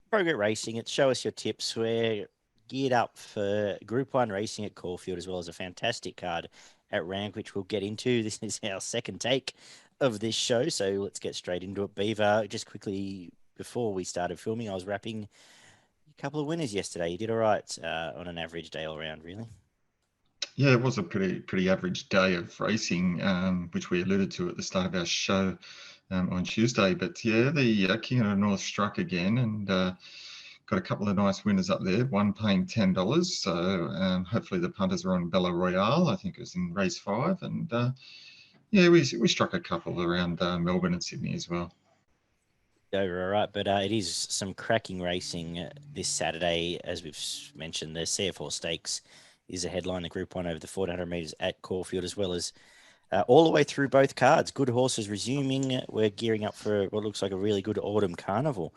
Progress Racing. It's Show Us Your Tips. We're geared up for Group 1 racing at Caulfield, as well as a fantastic card at Randwick, which we'll get into. This is our second take of this show, so let's get straight into it. Beaver, just quickly, before we started filming, I was wrapping a couple of winners yesterday. You did all right on an average day all around, really. Yeah, it was a pretty average day of racing, which we alluded to at the start of our show on Tuesday. But yeah, the King of the North struck again and got a couple of nice winners up there. One paying $10, so hopefully the punters are on Bella Royale. I think it was in race 5, and yeah, we struck a couple around Melbourne and Sydney as well. Over all right, but it is some cracking racing this Saturday, as we've mentioned. The CF Orr Stakes is a headline, the Group 1 over the 1400 metres at Caulfield, as well as all the way through both cards. Good horses resuming. We're gearing up for what looks like a really good autumn carnival.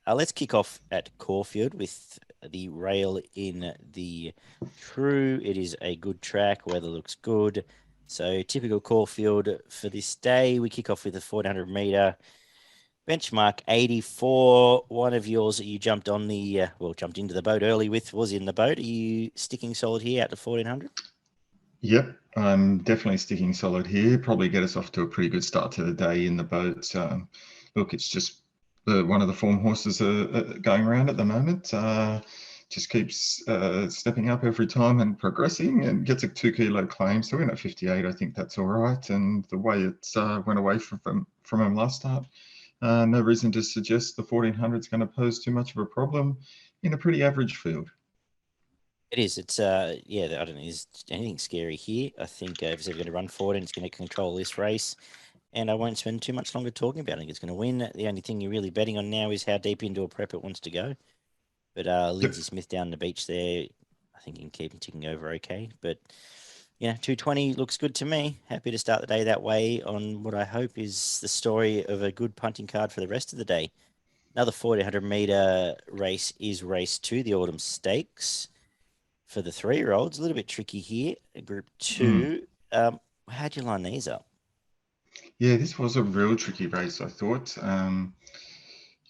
Let's kick off at Caulfield with the rail in the True. It is a good track. Weather looks good. So typical Caulfield for this day. We kick off with a 1400 metre. Benchmark 84. One of yours that you jumped on the, jumped into the boat early with was in the boat. Are you sticking solid here out to 1400? Yep, I'm definitely sticking solid here. Probably get us off to a pretty good start to the day in the boat. Look, it's just one of the form horses going around at the moment. Just keeps stepping up every time and progressing, and gets a 2 kilo claim. So we're at 58. I think that's all right. And the way it went away from him last start, no reason to suggest the 1400 is going to pose too much of a problem in a pretty average field. It is. It's yeah. I don't think there's anything scary here. I think if it's ever going to run forward and it's going to control this race, and I won't spend too much longer talking about it. I think it's going to win. The only thing you're really betting on now is how deep into a prep it wants to go. But Lindsay Smith down the beach there, I think he can keep ticking over okay. But yeah, 220 looks good to me. Happy to start the day that way on what I hope is the story of a good punting card for the rest of the day. Another 1400 metre race is race 2, the Autumn Stakes. For the 3-year-olds, a little bit tricky here. Group 2. How'd you line these up? Yeah, this was a real tricky race, I thought.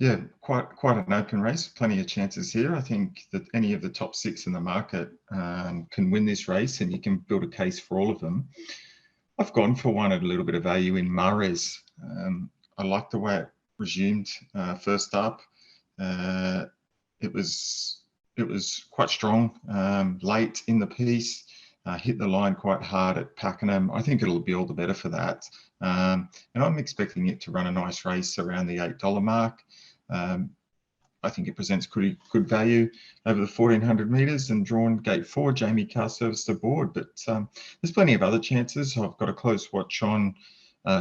Yeah, quite an open race. Plenty of chances here. I think that any of the top 6 in the market can win this race, and you can build a case for all of them. I've gone for one at a little bit of value in Mares. I like the way it resumed first up. It was quite strong late in the piece. Hit the line quite hard at Pakenham. I think it'll be all the better for that. And I'm expecting it to run a nice race around the $8 mark. I think it presents pretty good value over the 1400 metres and drawn gate 4. Jamie Carr service the board, but there's plenty of other chances. I've got a close watch on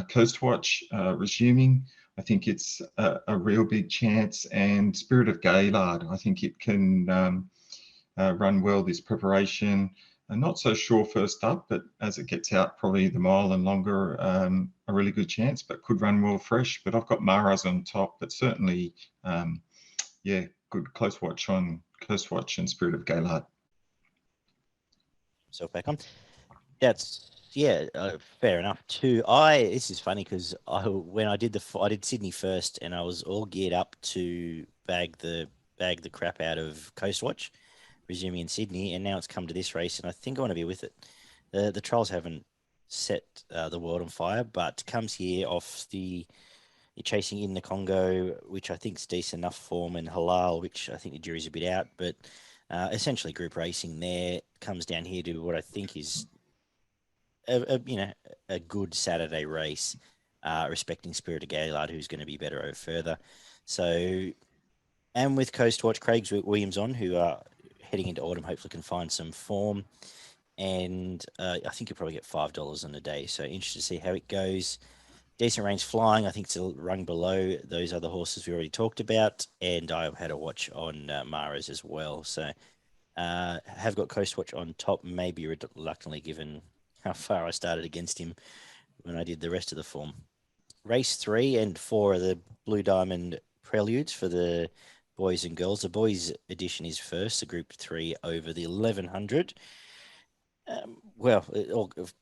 Coast Watch resuming. I think it's a real big chance, and Spirit of Gaylord. I think it can run well this preparation. Not so sure first up, but as it gets out, probably the mile and longer, a really good chance, but could run well fresh. But I've got Maras on top, but certainly, yeah, good close watch on Coast Watch and Spirit of Gaylord. So back on. That's fair enough too. This is funny because when I did Sydney first, and I was all geared up to bag the crap out of Coast Watch, resuming in Sydney, and now it's come to this race, and I think I want to be with it. The trials haven't set the world on fire, but comes here off you're chasing in the Congo, which I think is decent enough form, and Halal, which I think the jury's a bit out, but essentially group racing there comes down here to what I think is a good Saturday race, respecting Spirit of Gaylord, who's going to be better over further. So, and with Coast Watch, Craig Williams on, who are heading into autumn, hopefully can find some form. And I think you'll probably get $5 on a day. So interested to see how it goes. Decent range flying. I think it's a rung below those other horses we already talked about. And I had a watch on Maras as well. So have got Coast Watch on top, maybe reluctantly given how far I started against him when I did the rest of the form. Race 3 and 4 are the Blue Diamond Preludes for the boys and girls. The boys edition is first, the Group 3 over the 1100.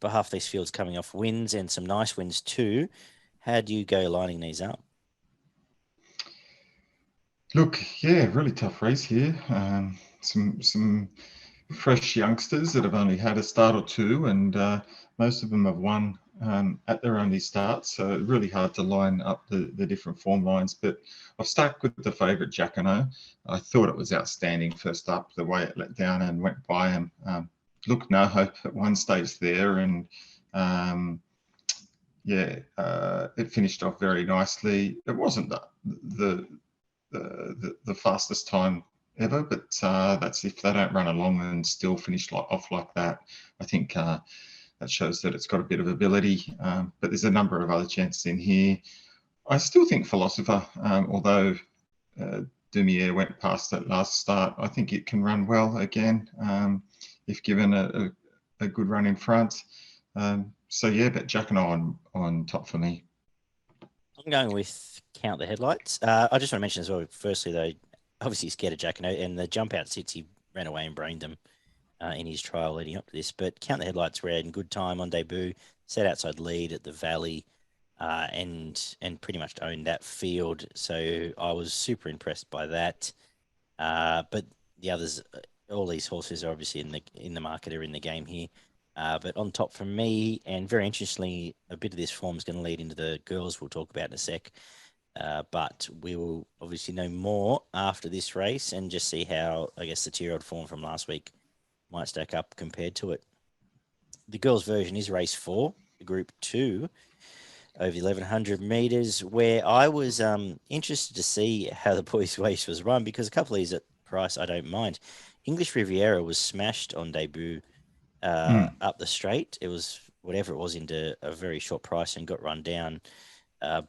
Half these fields coming off wins and some nice wins too. How do you go lining these up? Look, yeah, really tough race here. Some fresh youngsters that have only had a start or two, and most of them have won at their only start. So really hard to line up the different form lines. But I've stuck with the favourite Jacquino. I thought it was outstanding first up, the way it let down and went by him. Looked no hope at one stage there, and it finished off very nicely. It wasn't the fastest time ever, but that's if they don't run along and still finish off like that. I think that shows that it's got a bit of ability, but there's a number of other chances in here. I still think Philosopher, although Dumier went past that last start, I think it can run well again if given a good run in front. So yeah, but Jack and I on top for me. I'm going with Count the Headlights. I just want to mention as well, firstly, though, obviously he's scared of Jacquino, and the jump out sits, he ran away and brained them in his trial leading up to this. But Count the Headlights ran good time on debut, set outside lead at the Valley, and pretty much owned that field. So I was super impressed by that. But the others, all these horses are obviously in the market, are in the game here. But on top for me, and very interestingly, a bit of this form is going to lead into the girls we'll talk about in a sec. But we will obviously know more after this race and just see how, I guess, the 2-year-old form from last week might stack up compared to it. The girls' version is race 4, Group 2, over the 1100 metres, where I was interested to see how the boys' race was run, because a couple of these at price I don't mind. English Riviera was smashed on debut up the straight. It was whatever it was into a very short price and got run down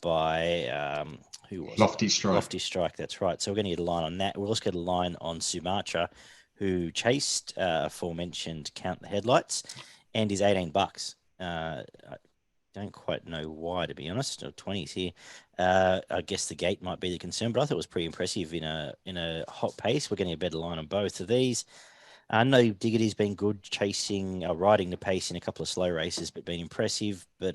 by who was Lofty it? Strike. Lofty Strike, that's right. So we're going to get a line on that. We'll also get a line on Sumatra, who chased aforementioned Count the Headlights, and is $18. I don't quite know why, to be honest. 20s here. I guess the gate might be the concern, but I thought it was pretty impressive in a hot pace. We're getting a better line on both of these. I know Diggity's been good chasing, riding the pace in a couple of slow races, but been impressive. But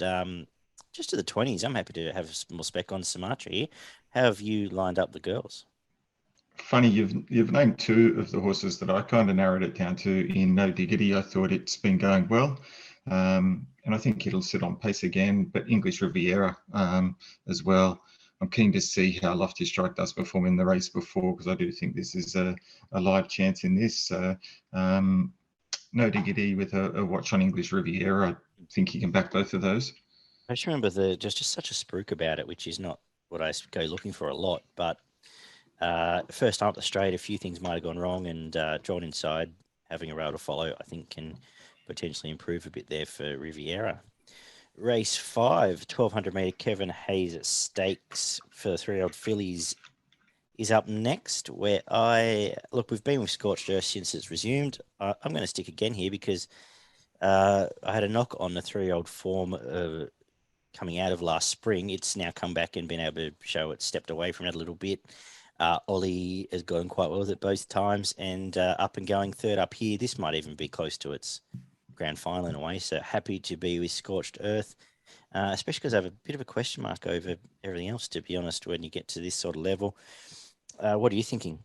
just to the 20s, I'm happy to have more spec on Sumatra here. How have you lined up the girls? Funny, you've named two of the horses that I kind of narrowed it down to in No Diggity. I thought it's been going well, and I think it'll sit on pace again. But English Riviera as well. I'm keen to see how Lofty Strike does perform in the race before, because I do think this is a live chance in this. No Diggity with a watch on English Riviera. I think you can back both of those. I just remember just such a spruik about it, which is not what I go looking for a lot. But first time up the straight, a few things might have gone wrong, and drawn inside, having a rail to follow, I think can potentially improve a bit there for Riviera. Race 5, 1200 metre Kevin Hayes Stakes for the 3-year-old Phillies is up next, where we've been with Scorched Earth since it's resumed. I'm going to stick again here because I had a knock on the 3-year-old form coming out of last spring. It's now come back and been able to show it stepped away from it a little bit. Ollie has gone quite well with it both times, and up and going third up here. This might even be close to its grand final in a way. So happy to be with Scorched Earth, especially because I have a bit of a question mark over everything else, to be honest, when you get to this sort of level. What are you thinking?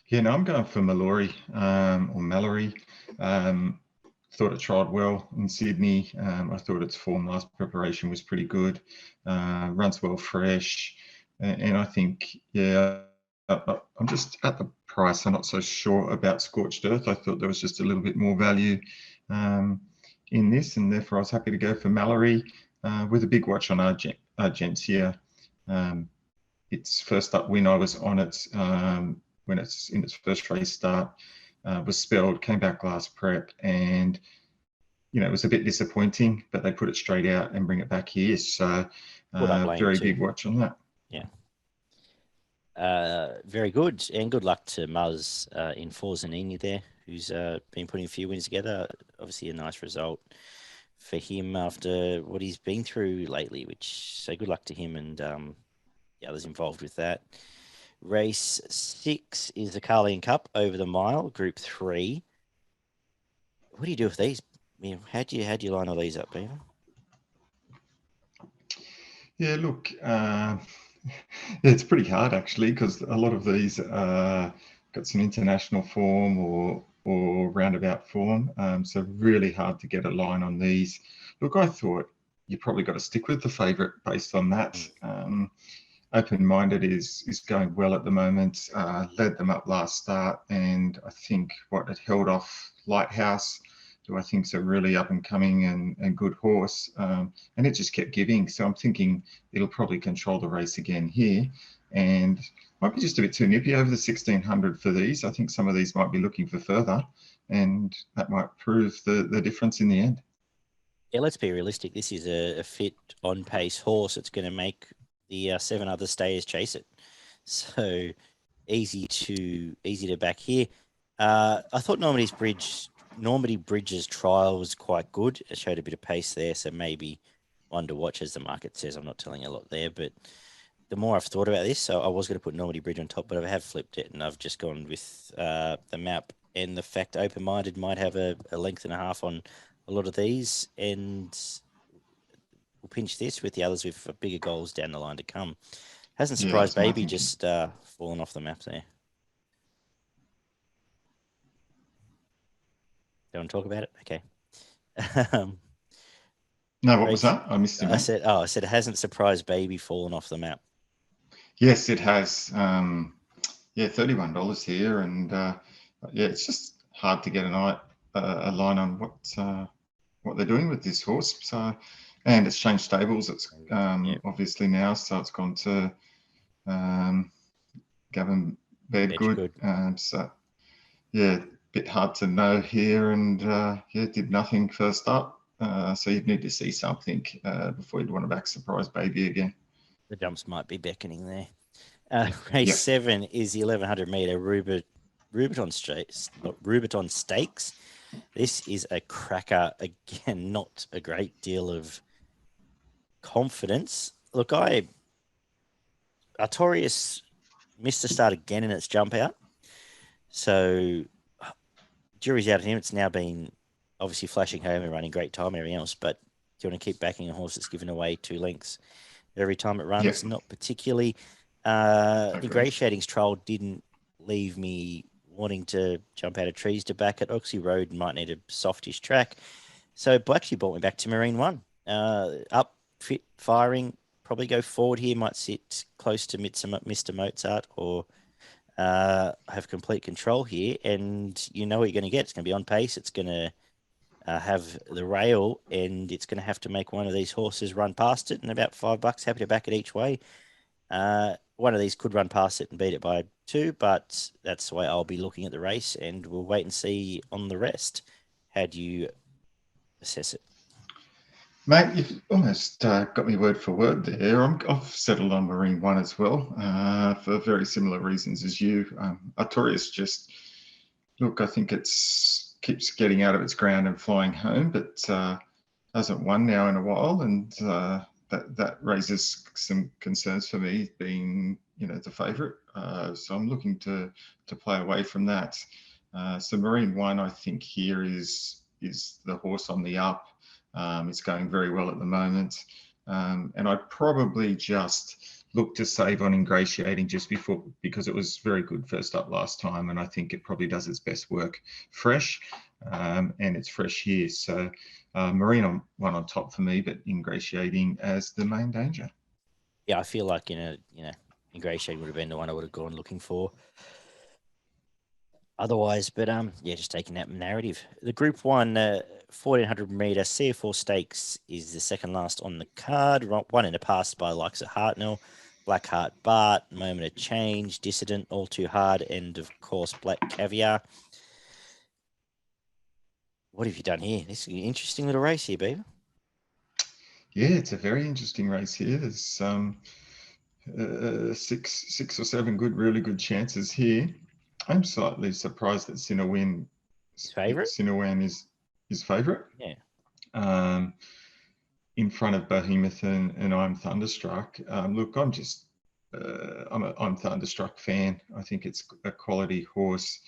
Yeah, no, I'm going for Mallory or Mallory. Thought it tried well in Sydney. I thought its form last preparation was pretty good. Runs well fresh. And I think, I'm just at the price. I'm not so sure about Scorched Earth. I thought there was just a little bit more value in this, and therefore I was happy to go for Mallory with a big watch on Argentia. Its first up win, I was on it when it's in its first race start, was spelled, came back last prep, and it was a bit disappointing, but they put it straight out and bring it back here. So very big watch on that. Yeah. Very good, and good luck to Muzz in Forzanini there, who's been putting a few wins together. Obviously, a nice result for him after what he's been through lately. So good luck to him and the others involved with that. Race 6 is the Carleen Cup over the mile, Group 3. What do you do with these? How do you line all these up, Beaver? Yeah, look, Yeah, it's pretty hard actually, because a lot of these got some international form or roundabout form. So really hard to get a line on these. Look, I thought you probably got to stick with the favourite based on that. Open-minded is going well at the moment. Led them up last start, and I think what it held off Lighthouse, who I think is a really up and coming and good horse, and it just kept giving. So I'm thinking it'll probably control the race again here, and might be just a bit too nippy over the 1600 for these. I think some of these might be looking for further, and that might prove the difference in the end. Yeah, let's be realistic. This is a fit, on-pace horse. It's going to make the 7 other stayers chase it. So easy to back here. I thought Normandy Bridge's trial was quite good. It showed a bit of pace there, so maybe one to watch, as the market says. I'm not telling you a lot there, but the more I've thought about this, so I was going to put Normandy Bridge on top, but I have flipped it, and I've just gone with the map and the fact Open-Minded might have a length and a half on a lot of these, and we'll pinch this with the others with bigger goals down the line to come. Hasn't Surprised Baby just fallen off the map there? Don't want to talk about it? Okay. No, what was that? I missed you, mate. I said, hasn't Surprised Baby fallen off the map? Yes, it has. Yeah, $31 here, and yeah, it's just hard to get a line on what they're doing with this horse. So, and it's changed stables. It's obviously now, so it's gone to Gavin Bedgood. So, yeah, a bit hard to know here, and yeah, did nothing first up. So you'd need to see something before you'd want to back Surprise Baby again. The jumps might be beckoning there. Race 7 is the 1100 meter Rubiton Stakes. This is a cracker. Again, not a great deal of confidence. Look, Artorias missed the start again in its jump out. So jury's out of him. It's now been obviously flashing home and running great time and everything else, but do you want to keep backing a horse that's given away 2 lengths every time it runs? Not particularly. Ingratiating's trial didn't leave me wanting to jump out of trees to back it. Oxley Road might need a softish track. So actually brought me back to Marine 1. Up, fit, firing, probably go forward here, might sit close to Mr. Mozart or have complete control here. And you know what you're going to get. It's going to be on pace. It's going to have the rail, and it's going to have to make one of these horses run past it, and about $5, happy to back it each way. One of these could run past it and beat it by 2, but that's the way I'll be looking at the race, and we'll wait and see on the rest. How do you assess it? Mate, you've almost got me word for word there. I've settled on Marine 1 as well for very similar reasons as you. Artorias just, look, I think keeps getting out of its ground and flying home, but hasn't won now in a while, and that raises some concerns for me, being the favourite. So I'm looking to play away from that. So Marine 1, I think here is the horse on the up. It's going very well at the moment, and I'd probably just look to save on Ingratiating just because it was very good first up last time, and I think it probably does its best work fresh, and it's fresh here. So Marine 1 on top for me, but Ingratiating as the main danger. Yeah, I feel like Ingratiating would have been the one I would have gone looking for otherwise, but yeah, just taking that narrative. The Group 1 1400 meter CF Orr Stakes is the second last on the card. One in a pass by likes of Hartnell, Blackheart Bart, Moment of Change, Dissident, All Too Hard, and of course Black Caviar. What have you done here? This is an interesting little race here, Beaver. Yeah, it's a very interesting race here. There's six or seven really good chances here. I'm slightly surprised that Sinawin is favourite. Yeah. In front of Behemoth and I'm Thunderstruck. Look, I'm just I'm Thunderstruck fan. I think it's a quality horse.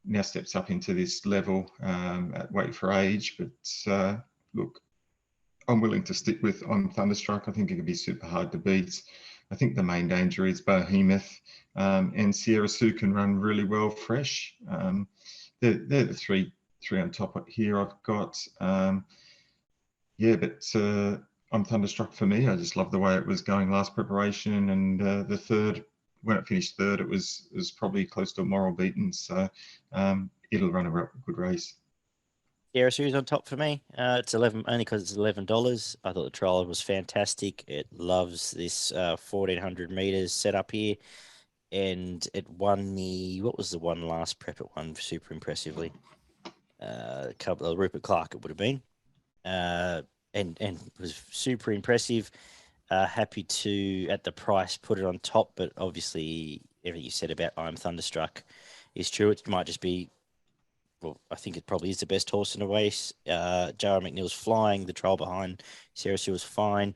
Now steps up into this level at weight for age, but look, I'm willing to stick with on Thunderstruck. I think it could be super hard to beat. I think the main danger is Behemoth, and Sierra Sue can run really well fresh. They're the three on top here I've got. But I'm Thunderstruck for me. I just love the way it was going last preparation, and the third, when it finished third, it was probably close to a moral beaten. So it'll run a good race. Sierra Sue's on top for me. It's 11 only because it's $11. I thought the trial was fantastic. It loves this 1400 meters setup here, and it won what was the one last prep? It won super impressively. A couple of Rupert Clark, it would have been, and was super impressive. Happy to at the price put it on top, but obviously everything you said about I'm Thunderstruck is true. It might just be. Well, I think it probably is the best horse in the race. J.R. McNeil's flying. The trial behind Sierra Sue was fine,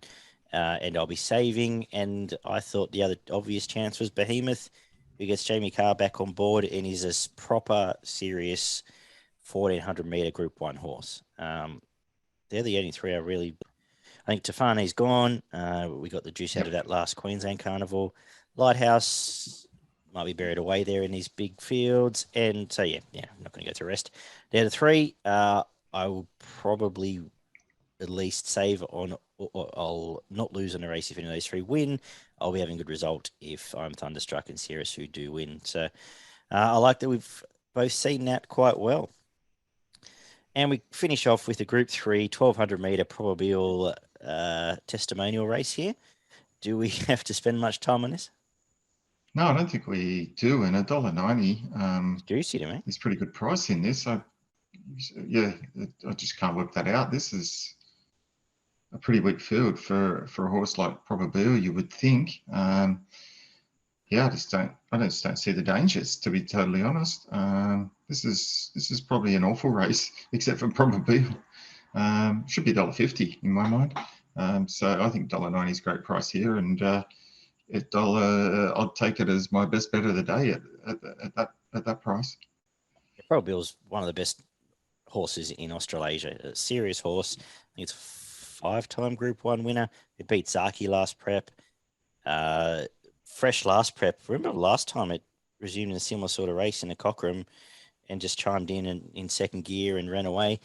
and I'll be saving. And I thought the other obvious chance was Behemoth, who gets Jamie Carr back on board and is a proper, serious 1400 meter Group 1 horse. They're the only three I really. I think Tafane's gone. We got the juice out of that last Queensland Carnival. Lighthouse might be buried away there in these big fields. And so, I'm not going to go through the rest. They're the three. I will probably at least save on, or I'll not lose on a race if any of those three win. I'll be having a good result if I'm Thunderstruck and Sierra Sue do win. So I like that we've both seen that quite well. And we finish off with a Group 3 1200 meter probable testimonial race here. Do we have to spend much time on this? No, I don't think we do. And $1.90 juicy to me. It's pretty good price in this. I just can't work that out. This is a pretty weak field for a horse like Probabeel, you would think. I just don't see the dangers, to be totally honest. This is probably an awful race, except for Probabeel. Should be $1.50 in my mind. So I think $1.90 is a great price here, and I'll take it as my best bet of the day at that price. Probabeel's one of the best horses in Australasia. A serious horse. I think it's a 5-time Group 1 winner. It beat Zaki last prep. Fresh last prep. Remember last time it resumed in a similar sort of race in a Cochrane and just chimed in second gear and ran away.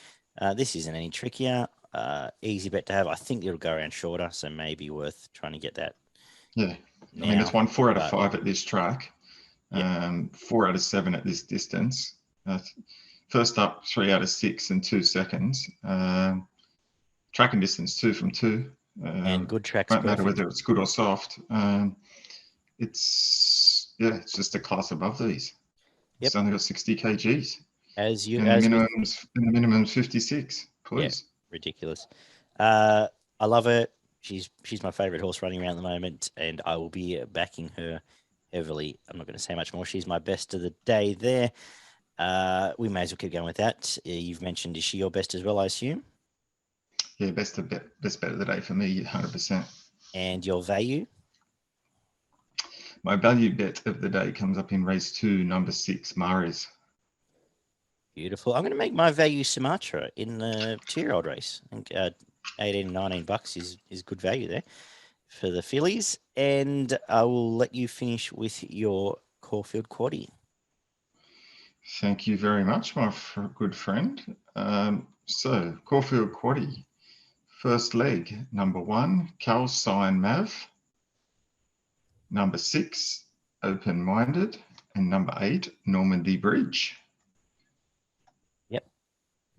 This isn't any trickier. Easy bet to have. I think it'll go around shorter, so maybe worth trying to get that. Yeah. Now, I mean, it's won 4 out of 5 at this track. 4 out of 7 at this distance. First up, 3 out of 6 in 2 seconds. Track and distance 2 from 2. And good tracks. Won't matter whether it's good or soft. It's just a class above these. It's only got 60 kgs. The minimum's 56. Please. Yeah, ridiculous. I love her. She's my favourite horse running around at the moment, and I will be backing her heavily. I'm not going to say much more. She's my best of the day there. We may as well keep going with that. You've mentioned, is she your best as well, I assume? Yeah, best bet of the day for me, 100%. And your value? My value bet of the day comes up in race 2, number 6, Mares. Beautiful. I'm going to make my value Sumatra in the 2-year-old race. I think $18, $19 is good value there for the Phillies. And I will let you finish with your Caulfield quaddie. Thank you very much, my good friend. So, Caulfield quaddie. First leg, number 1, Calcine Mav. Number 6, Open Minded. And number 8, Normandy Bridge. Yep.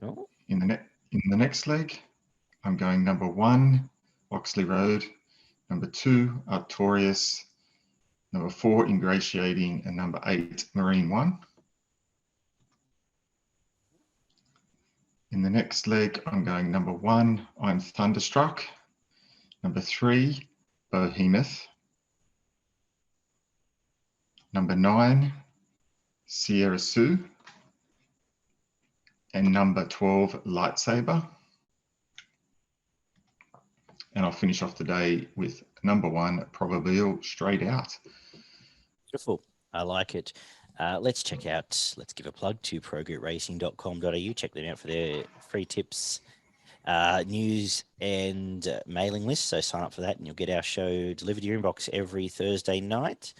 Oh. In the next leg, I'm going number 1, Oxley Road. Number 2, Artorias. Number 4, Ingratiating. And number 8, Marine One. In the next leg, I'm going number 1, I'm Thunderstruck. Number 3, Behemoth. Number 9, Sierra Sue. And number 12, Lightsaber. And I'll finish off the day with number 1, Probabeel, straight out. Beautiful. I like it. Let's give a plug to progroupracing.com.au. Check them out for their free tips news and mailing list. So sign up for that and you'll get our show delivered to your inbox every Thursday night.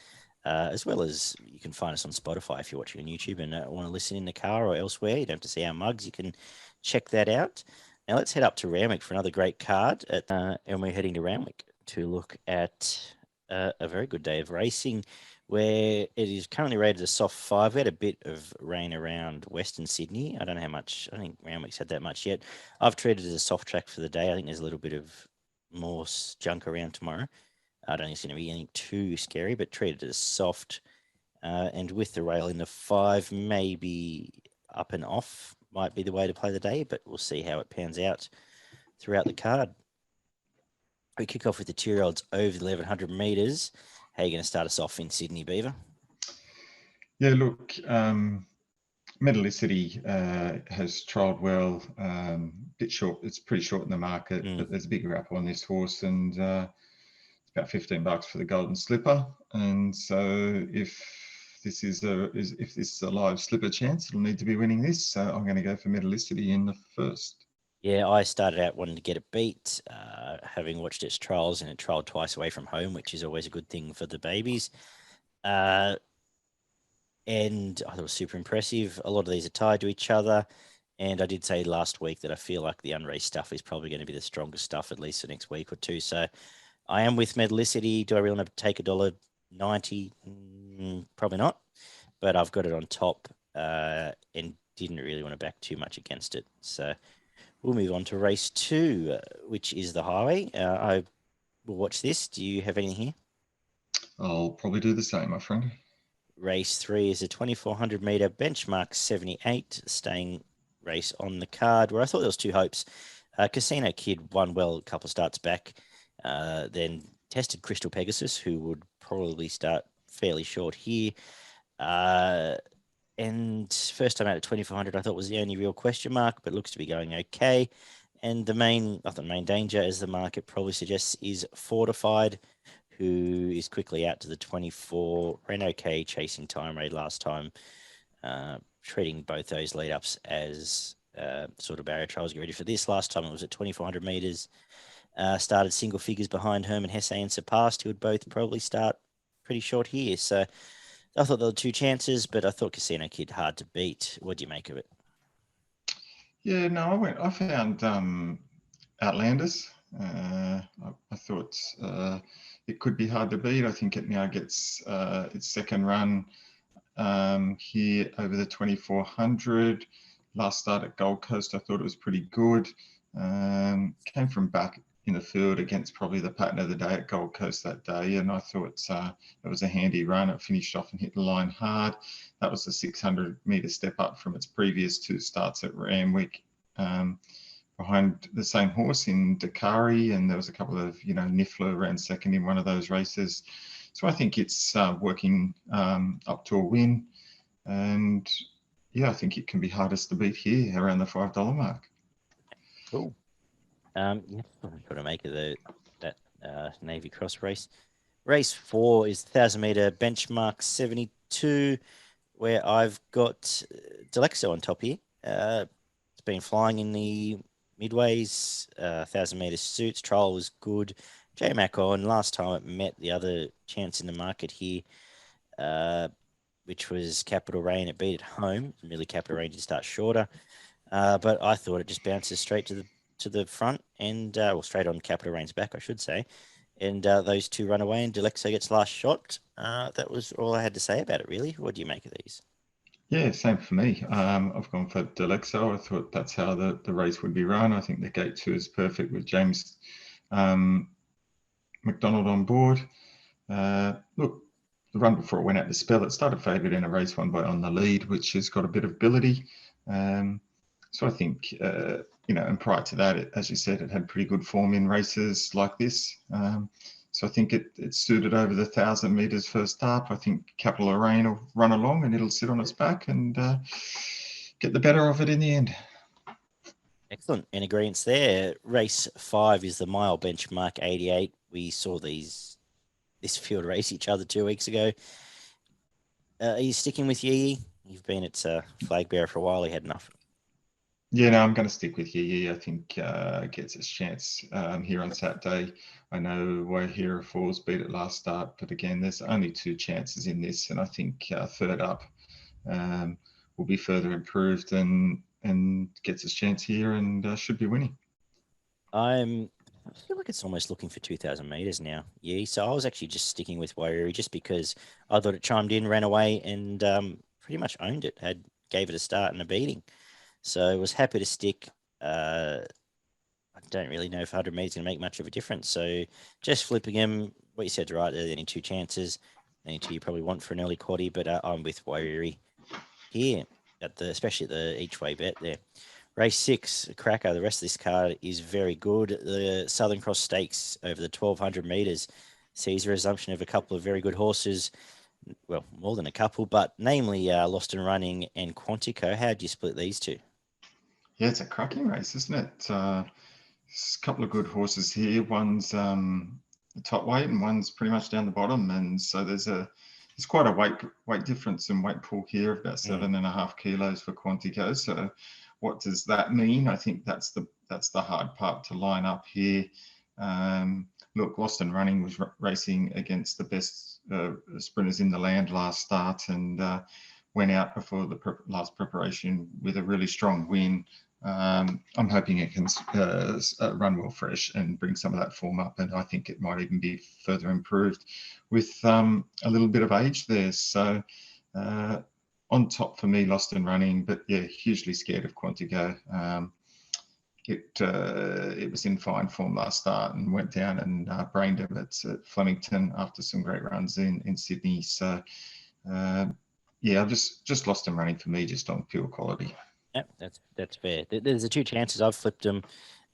As well as you can find us on Spotify if you're watching on YouTube and want to listen in the car or elsewhere. You don't have to see our mugs. You can check that out. Now let's head up to Randwick for another great card. And we're heading to Randwick to look at a very good day of racing where it is currently rated a soft 5. We had a bit of rain around Western Sydney. I don't know how much. I think Randwick's had that much yet. I've treated it as a soft track for the day. I think there's a little bit of more junk around tomorrow. I don't think it's going to be anything too scary, but treated as soft. And with the rail in the 5, maybe up and off might be the way to play the day, but we'll see how it pans out throughout the card. We kick off with the 2-year-olds over the 1100 metres. How are you going to start us off in Sydney, Beaver? Yeah, look, Metallicity has trialled well. Bit short. It's pretty short in the market, but there's a big wrap on this horse, and it's about $15 for the Golden Slipper. And so if this is a live slipper chance, it'll need to be winning this. So I'm going to go for Metallicity in the first. Yeah, I started out wanting to get it beat, having watched its trials, and it trialled twice away from home, which is always a good thing for the babies. And I thought it was super impressive. A lot of these are tied to each other. And I did say last week that I feel like the unraced stuff is probably going to be the strongest stuff, at least the next week or two. So I am with Metallicity. Do I really want to take $1.90? Probably not. But I've got it on top and didn't really want to back too much against it. So we'll move on to race 2, which is the highway. I will watch this. Do you have anything here? I'll probably do the same, my friend. Race 3 is a 2,400 metre benchmark 78 staying race on the card where I thought there was 2 hopes. Casino Kid won well a couple of starts back, then tested Crystal Pegasus, who would probably start fairly short here. And first time out at 2,400, I thought was the only real question mark, but looks to be going okay. And the main danger, as the market probably suggests, is Fortified, who is quickly out to the 24. Ran okay chasing Time Raid last time, treating both those lead ups as sort of barrier trials. Get ready for this. Last time it was at 2,400 metres. Started single figures behind Herman Hesse and Surpassed, who would both probably start pretty short here. So I thought there were 2 chances, but I thought Casino Kid hard to beat. What do you make of it? Yeah, no, I found Outlanders. I thought it could be hard to beat. I think it now gets its second run here over the 2,400. Last start at Gold Coast, I thought it was pretty good. Came from back in the field against probably the pattern of the day at Gold Coast that day, and I thought it was a handy run. It finished off and hit the line hard. That was a 600-metre step up from its previous 2 starts at Randwick. Behind the same horse in Dakari, and there was a couple of, Niffler ran second in one of those races. So I think it's working up to a win, and yeah, I think it can be hardest to beat here around the $5 mark. Cool. Yeah, I'm trying to make it that Navy Cross race. Race 4 is 1,000-metre benchmark 72, where I've got Delexo on top here. It's been flying in the midways, 1,000-metre suits. Trial was good. J-Mac on. Last time it met the other chance in the market here, which was Capital Rain. It beat at home. Really, Capital Rain did start shorter. But I thought it just bounces straight to the front and, straight on Capital Rain's back, I should say. And those 2 run away and Delexo gets last shot. That was all I had to say about it, really. What do you make of these? Yeah, same for me. I've gone for Delexo. I thought that's how the race would be run. I think the gate 2 is perfect with James McDonald on board. Look, the run before it went out to spell, it started favourite in a race won by On the Lead, which has got a bit of ability. So I think, and prior to that, as you said, it had pretty good form in races like this. So I think it's suited over the 1,000 metres first up. I think Capital Rain will run along and it'll sit on its back and get the better of it in the end. Excellent. In agreement there. Race 5 is the mile benchmark 88. We saw this field race each other 2 weeks ago. Are you sticking with Yee? You've been its flag bearer for a while. He had enough. Yeah, no, I'm going to stick with you. I think gets its chance here on Saturday. I know Wahira Falls beat it last start, but again, there's only 2 chances in this, and I think third up um, will be further improved and gets its chance here and should be winning. I feel like it's almost looking for 2,000 meters now. Yeah, so I was actually just sticking with Wairiri just because I thought it chimed in, ran away, and pretty much owned it. Gave it a start and a beating, so I was happy to stick. I don't really know if 100 meters going to make much of a difference. So just flipping him, what you said right, there are only 2 chances. Only 2 you probably want for an early quaddie, but I'm with Wairiri here especially at the each way bet there. Race 6, cracker. The rest of this card is very good. The Southern Cross Stakes over the 1,200 metres sees a resumption of a couple of very good horses. Well, more than a couple, but namely Lost and Running and Quantico. How do you split these two? Yeah, it's a cracking race, isn't it? There's a couple of good horses here. One's the top weight and one's pretty much down the bottom, and so there's quite a weight difference and weight pool here of about 7.5 kilos for Quantico. So what does that mean? I think that's the hard part to line up here. Look, Lost and Running was racing against the best sprinters in the land last start and went out before the last preparation with a really strong win. I'm hoping it can run well fresh and bring some of that form up, and I think it might even be further improved with a little bit of age there. So on top for me, Lost and Running, but yeah, hugely scared of Quantico. It was in fine form last start and went down and brained him at Flemington after some great runs in Sydney. So yeah, I've just Lost and Running for me, just on pure quality. Yep, that's fair. There's the 2 chances. I've flipped them.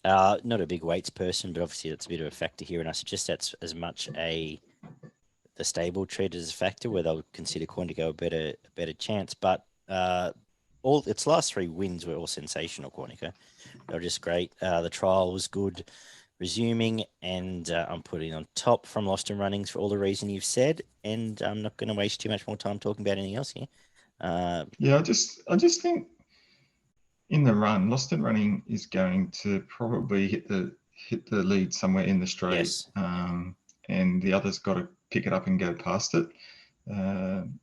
Not a big weights person, but obviously that's a bit of a factor here, and I suggest that's as much the stable treated as a factor where they'll consider Quantico a better chance. But all its last 3 wins were all sensational. Quantico, they were just great. The trial was good, resuming, and I'm putting on top from Lost and Runnings for all the reason you've said, and I'm not going to waste too much more time talking about anything else here. Yeah, I just think in the run, Lost and Running is going to probably hit the lead somewhere in the straight, yes. And the other's got to pick it up and go past it, and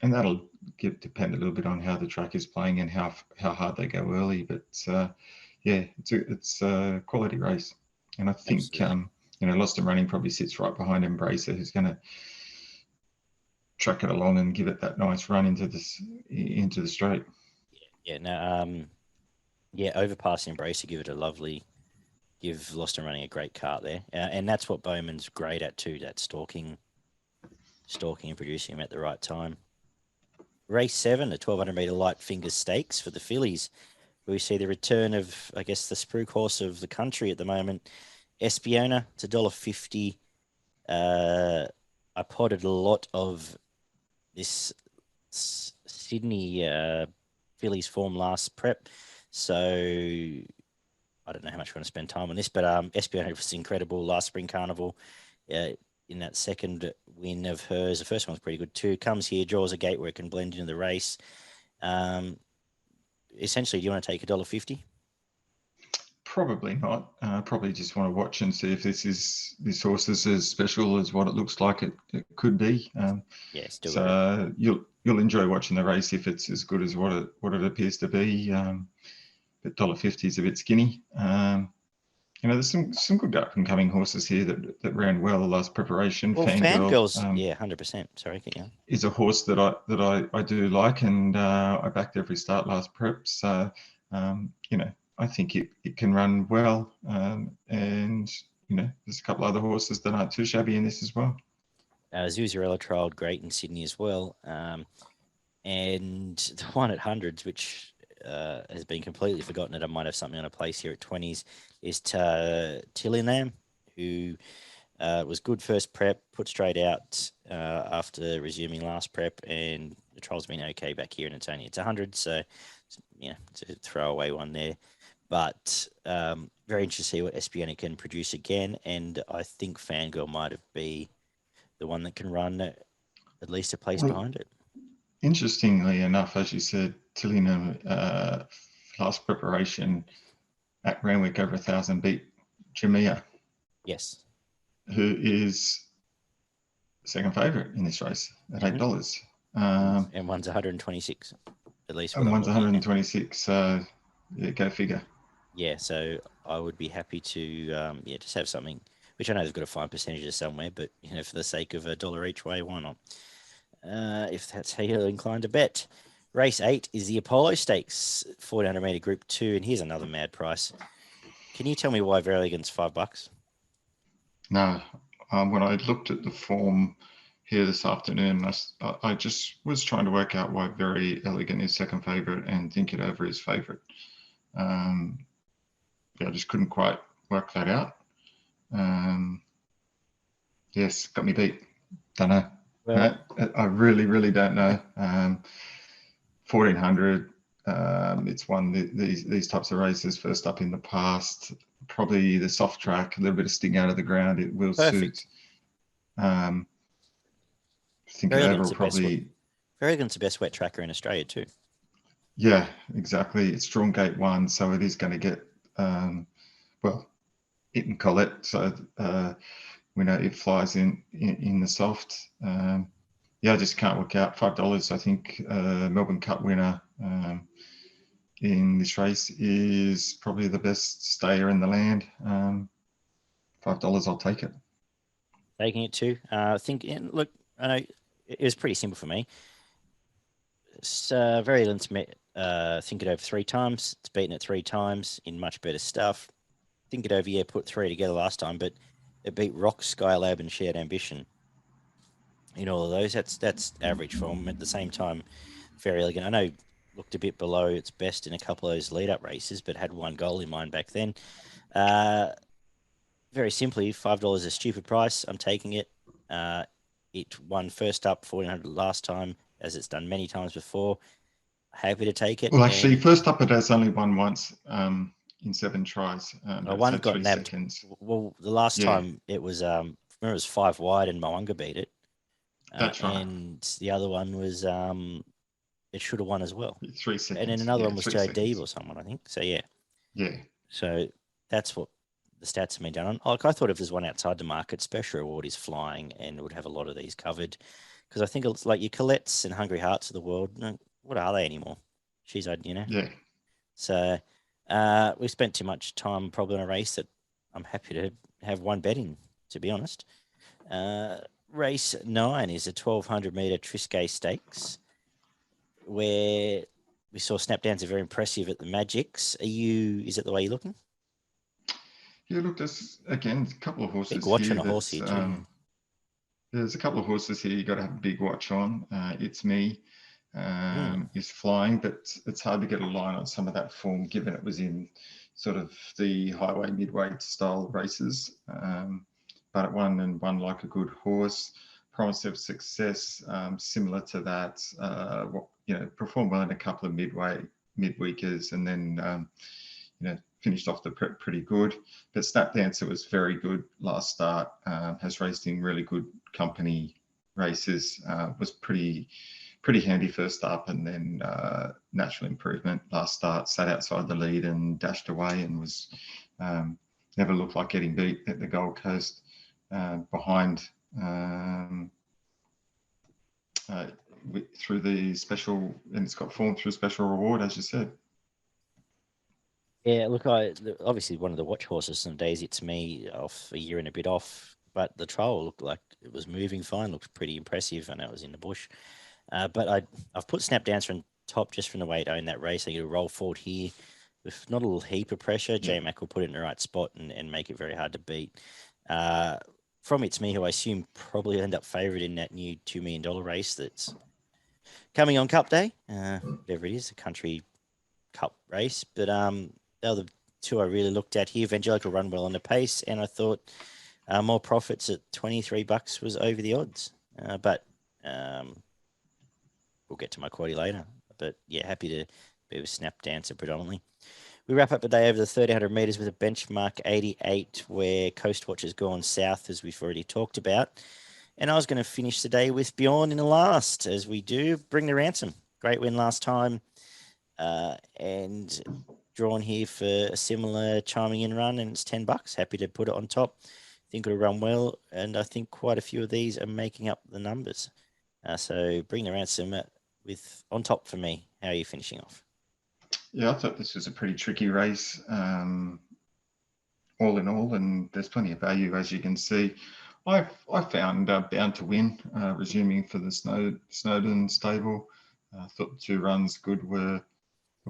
that'll depend a little bit on how the track is playing and how hard they go early. But yeah, it's a quality race, and I think Lost and Running probably sits right behind Embracer, who's going to track it along and give it that nice run into the straight. Yeah, no, overpassing Embracer, give Lost and Running a great cart there, and that's what Bowman's great at too. That stalking and producing him at the right time. Race 7, the 1,200 meter light finger stakes for the Phillies. We see the return of, I guess, the spruik horse of the country at the moment, Espiona. It's $1.50. I potted a lot of this Sydney Phillies form last prep, so I don't know how much we want to spend time on this, but Espiona was incredible last spring carnival. In that second win of hers, the first one was pretty good too. Comes here, draws a gate where it can blend into the race. Essentially, do you want to take $1.50? Probably not. Probably just want to watch and see if this horse is as special as what it looks like it could be. Yes, so you'll enjoy watching the race if it's as good as what it appears to be. But $1.50 is a bit skinny. There's some good up and coming horses here that ran well the last preparation. Well, Fangirls, 100%. Sorry, keep going. Is a horse that I do like, and I backed every start last prep. So I think it can run well, and there's a couple other horses that aren't too shabby in this as well. Zuzarella trialled great in Sydney as well, and the one at hundreds, which has been completely forgotten, that I might have something on a place here at 20s, is Tillingham, who was good first prep, put straight out after resuming last prep, and the trial's been okay back here, and it's 100, so it's a throwaway one there. But very interested to see what Espiona can produce again, and I think Fangirl might be the one that can run at least a place behind it. Interestingly enough, as you said, Tillingham last preparation at Randwick over 1,000 beat Jamia, Yes. who is second favourite in this race at $8. And one's 126, at least what And I'm one's looking at now. 126. So yeah, go figure. Yeah, so I would be happy to just have something, which I know they've got to find percentages somewhere, but for the sake of $1 each way, why not? If that's how you're inclined to bet. Race 8 is the Apollo Stakes, 1400 meter Group 2, and here's another mad price. Can you tell me why Verry Elleegant's $5? No, when I looked at the form here this afternoon, I just was trying to work out why Verry Elleegant is second favourite and think it over his favourite. I just couldn't quite work that out. Yes, got me beat. Don't know. Well, no, I really, really don't know. 1400. It's won these types of races first up in the past. Probably the soft track, a little bit of sting out of the ground. It will perfect. suit. I think Verry it Elleegant's over probably. Verry Elleegant's the best wet tracker in Australia too. Yeah, exactly. It's drawn gate 1, so it is going to get it and Colette. So we know it flies in the soft. I just can't work out $5. I think Melbourne Cup winner in this race is probably the best stayer in the land. $5, I'll take it. Taking it too. Look, I know it was pretty simple for me. It's Verry Elleegant's think it over 3 times. It's beaten it 3 times in much better stuff. Think it over, put 3 together last time, but it beat Rock, Skylab, and Shared Ambition. In all of those, that's average form. At the same time, Verry Elleegant, I know, looked a bit below its best in a couple of those lead-up races, but had 1 goal in mind back then. Very simply, $5 is a stupid price. I'm taking it. It won first up 1400 last time, as it's done many times before. Happy to take it. Well, actually, first up it has only won once in 7 tries. One got nabbed. Seconds. Well, the last time it was, remember it was 5 wide and Mo'unga beat it. That's right. And the other one was, it should have won as well. 3 seconds. And then another one was Joe Deeb or someone, I think. So, yeah. Yeah. So that's what the stats have been done on. Like, I thought if there's one outside the market, Special Reward is flying and would have a lot of these covered. Because I think it's like your Colettes and Hungry Hearts of the world. What are they anymore? She's, Yeah. So we spent too much time probably on a race that I'm happy to have one bet in, to be honest. Race 9 is a 1,200 metre Triscay Stakes, where we saw Snapdowns are very impressive at the Magics. Is it the way you're looking? Yeah, look, there's again a couple of horses. Big watch on a horse here too. There's a couple of horses here you got to have a big watch on. It's Me is flying, but it's hard to get a line on some of that form given it was in sort of the highway midweight style races. But it won like a good horse. Promise of success, similar to that. Performed well in a couple of midweekers, and then finished off the prep pretty good. But Snap Dancer was very good last start. Has raced in really good company races. Was pretty handy first up, and then natural improvement last start. Sat outside the lead and dashed away, and was never looked like getting beat at the Gold Coast behind. Through the special, and it's got form through Special Reward, as you said. Yeah, look, obviously one of the watch horses some days. It's Me off a year and a bit off, but the trial looked like it was moving fine, looked pretty impressive, and it was in the bush. But I've put Snap Dancer on top just from the way it owned that race. I get a roll forward here with not a little heap of pressure. J-Mac will put it in the right spot and make it very hard to beat. From It's Me, who I assume probably end up favourite in that new $2 million race that's coming on Cup Day, whatever it is, the country cup race. But the other 2 I really looked at here, Evangelical run well on the pace, and I thought more profits at $23 was over the odds. But we'll get to my quaddy later. But yeah, happy to be with Snap Dancer predominantly. We wrap up the day over the 1,300 metres with a benchmark 88, where Coast Watch has gone south, as we've already talked about. And I was going to finish the day with Bjorn in the last, as we do. Bring the Ransom. Great win last time. and drawn here for a similar chiming in run, and it's $10. Happy to put it on top. Think it'll run well, and I think quite a few of these are making up the numbers. So bring the ransom with on top for me. How are you finishing off? Yeah, I thought this was a pretty tricky race, all in all, and there's plenty of value, as you can see. I found Bound to Win resuming for the Snowden stable. I thought the 2 runs good were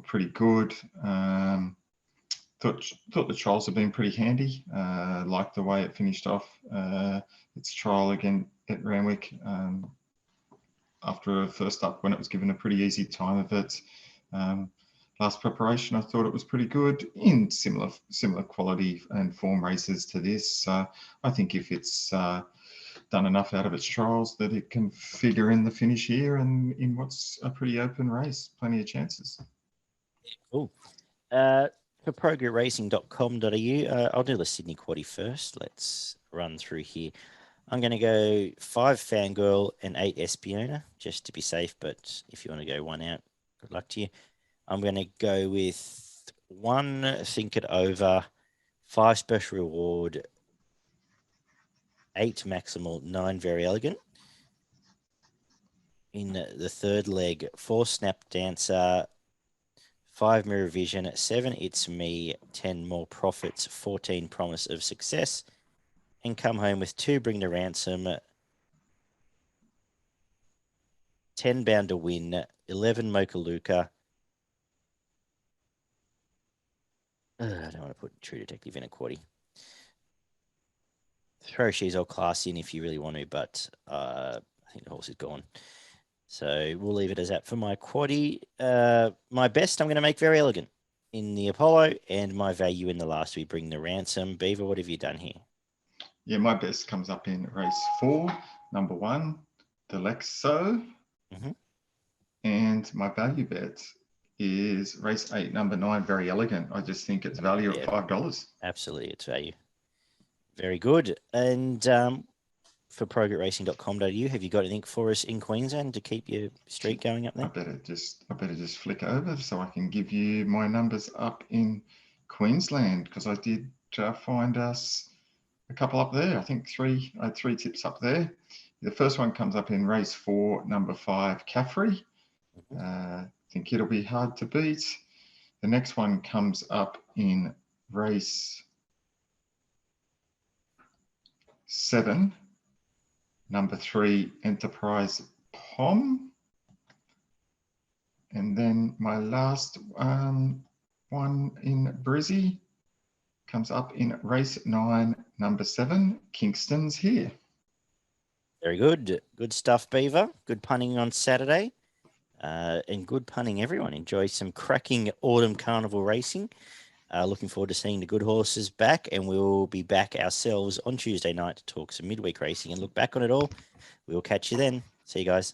pretty good. Thought the trials have been pretty handy. Liked the way it finished off its trial again at Randwick after a first up when it was given a pretty easy time of it. Last preparation, I thought it was pretty good in similar quality and form races to this. I think if it's done enough out of its trials that it can figure in the finish here and in what's a pretty open race, plenty of chances. Cool. For progretracing.com.au, I'll do the Sydney Quaddie first. Let's run through here. I'm going to go 5 Fangirl and 8 Espiona, just to be safe, but if you want to go 1 out, good luck to you. I'm going to go with 1 Think It Over, 5 Special Reward, 8 Maximal, 9 Verry Elleegant. In the third leg, 4 Snap Dancer, 5 Mirror Vision, 7 It's Me, 10 More Profits, 14 Promise of Success, and come home with 2 Bring the Ransom, 10 Bound to Win, 11 Mocha Luca. I don't want to put True Detective in a quaddie. Throw She's All Class in if you really want to, but I think the horse is gone. So we'll leave it as that for my quaddie. My best, I'm going to make Verry Elleegant in the Apollo, and my value in the last, we Bring the Ransom. Beaver, what have you done here? Yeah, my best comes up in race 4, number 1, Delexo. And my value bet is race 8, number 9, Verry Elleegant. I just think it's value at $5. Absolutely, it's value. Very good. And for progretracing.com.au, have you got anything for us in Queensland to keep your streak going up there? I better just flick over so I can give you my numbers up in Queensland, because I did find us a couple up there. I think I had 3 tips up there. The first one comes up in race 4, number 5, Caffrey. I think it'll be hard to beat. The next one comes up in race 7, number 3, Enterprise Pom. And then my last one in Brizzy comes up in race 9, number 7, Kingston's Here. Very good. Good stuff, Beaver. Good punning on Saturday. And good punning, everyone. Enjoy some cracking autumn carnival racing. Looking forward to seeing the good horses back, and we'll be back ourselves on Tuesday night to talk some midweek racing and look back on it all. We'll catch you then. See you guys.